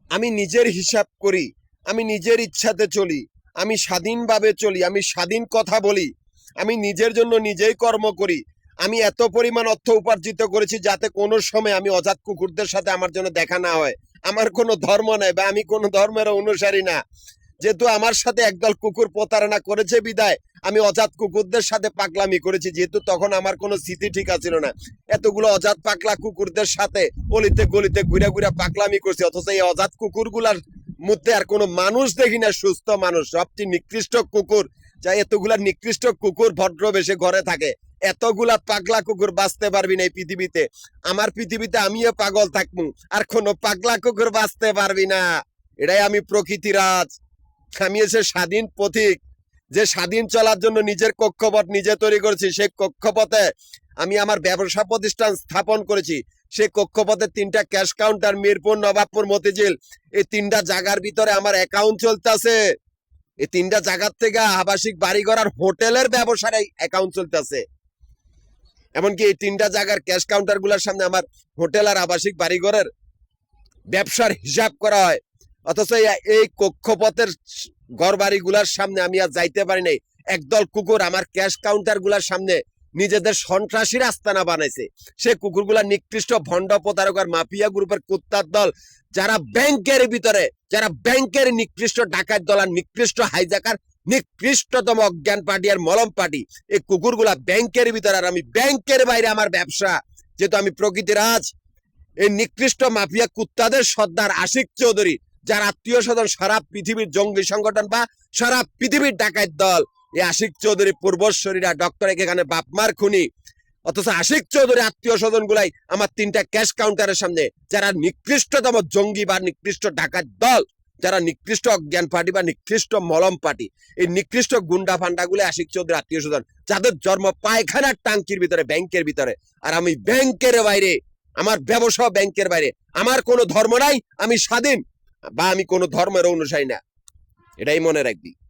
আমি নিজের হিসাব করি, আমি নিজের ইচ্ছাতে চলি, আমি স্বাধীনভাবে চলি, আমি স্বাধীন কথা বলি, আমি নিজের জন্য নিজেই কর্ম করি। আমি এত পরিমাণ অর্থ উপার্জিত করেছি যাতে কোনো সময় আমি অজাত কুকুরদের সাথে আমার জন্য দেখা না হয়। আমার কোনো ধর্ম নাই বা আমি কোনো ধর্মের অনুসারী না। যেহেতু আমার সাথে একদল কুকুর প্রতারণা করেছে বিদায় আমি অজাত কুকুরদের সাথে পাগলামি করেছি, যেহেতু তখন আমার কোনো স্মৃতি ঠিক আছিল না। এতগুলো অজাত পাগলা কুকুরদের সাথে অলিতে গলিতে ঘুরে ঘুরে পাগলামি করছি, অথচ এই অজাত কুকুরগুলার মধ্যে আর কোনো মানুষ দেখি না, সুস্থ মানুষ, সবচেয়ে নিকৃষ্ট কুকুর। যা এতগুলা নিকৃষ্ট কুকুর ভদ্র বেশে ঘরে থাকে, এতগুলা পাগলা কুকুর বাঁচতে পারবি না এই পৃথিবীতে। আমার পৃথিবীতে আমিও পাগল থাকবো, আর কোনো পাগলা কুকুর বাঁচতে পারবি না। এটাই আমি প্রকৃতিরাজ, আমি এসে স্বাধীন পথিক, যে স্বাধীন চলার জন্য নিজের কক্ষপথ নিজে তৈরি করেছি। সেই কক্ষপথে আমি আমার ব্যবসা প্রতিষ্ঠান স্থাপন করেছি। সেই কক্ষপথে 3টা ক্যাশ কাউন্টার, মিরপুর, নবাবপুর, মতিঝিল, এই 3টা জায়গার ভিতরে আমার অ্যাকাউন্ট চলতেছে। এই 3টা জায়গার থেকে আবাসিক বাড়িঘর আর হোটেলের ব্যবসার অ্যাকাউন্ট চলতেছে। এমনকি এই 3টা জায়গার ক্যাশ কাউন্টার গুলার সামনে আমার হোটেল আর আবাসিক বাড়িঘরের ব্যবসার হিসাব করা হয়। অথচ এই কক্ষপথের ঘর বাড়িগুলার সামনে আমি আর যাইতে পারি নাই। একদল কুকুর আমার ক্যাশ কাউন্টার গুলার সামনে নিজেদের সন্ত্রাসীর আস্তানা বানাইছে। সে কুকুরগুলা নিকৃষ্ট ভণ্ড প্রতারক আর মাফিয়া গ্রুপের কুত্তার দল, যারা ব্যাংকের ভিতরে, যারা ব্যাংকের নিকৃষ্ট ডাকাত দল আর নিকৃষ্ট হাইজাকার, নিকৃষ্টতম অজ্ঞান পার্টি আর মলম পার্টি। এই কুকুরগুলা ব্যাংকের ভিতরে, আর আমি ব্যাংকের বাইরে আমার ব্যবসা। যেহেতু আমি প্রকৃতিরাজ, এই নিকৃষ্ট মাফিয়া কুত্তাদের সর্দার আশিক চৌধুরী, যার আত্মীয় স্বজন সারা পৃথিবীর জঙ্গি সংগঠন বা সারা পৃথিবীর ডাকাত দল, এই আশিক চৌধুরী পূর্বশ্বরীরা ডক্টর এখানে বাপমার খুনি। অথচ আশিক চৌধুরী আত্মীয় স্বজন গুলাই আমার 3টা ক্যাশ কাউন্টারের সামনে, যারা নিকৃষ্টতম জঙ্গি বা নিকৃষ্ট ডাকাত দল, যারা নিকৃষ্ট অজ্ঞান পার্টি বা নিকৃষ্ট মলম পার্টি, এই নিকৃষ্ট গুন্ডা ফান্ডা গুলো আশিক চৌধুরী আত্মীয় স্বজন, যাদের জন্ম পায়খানার টাঙ্কির ভিতরে, ব্যাংকের ভিতরে। আর আমি ব্যাংকের বাইরে, আমার ব্যবসা ব্যাংকের বাইরে, আমার কোনো ধর্ম নাই, আমি স্বাধীন বা আমি কোনো ধর্মের অনুসারী না। এটাই মনে রাখবি।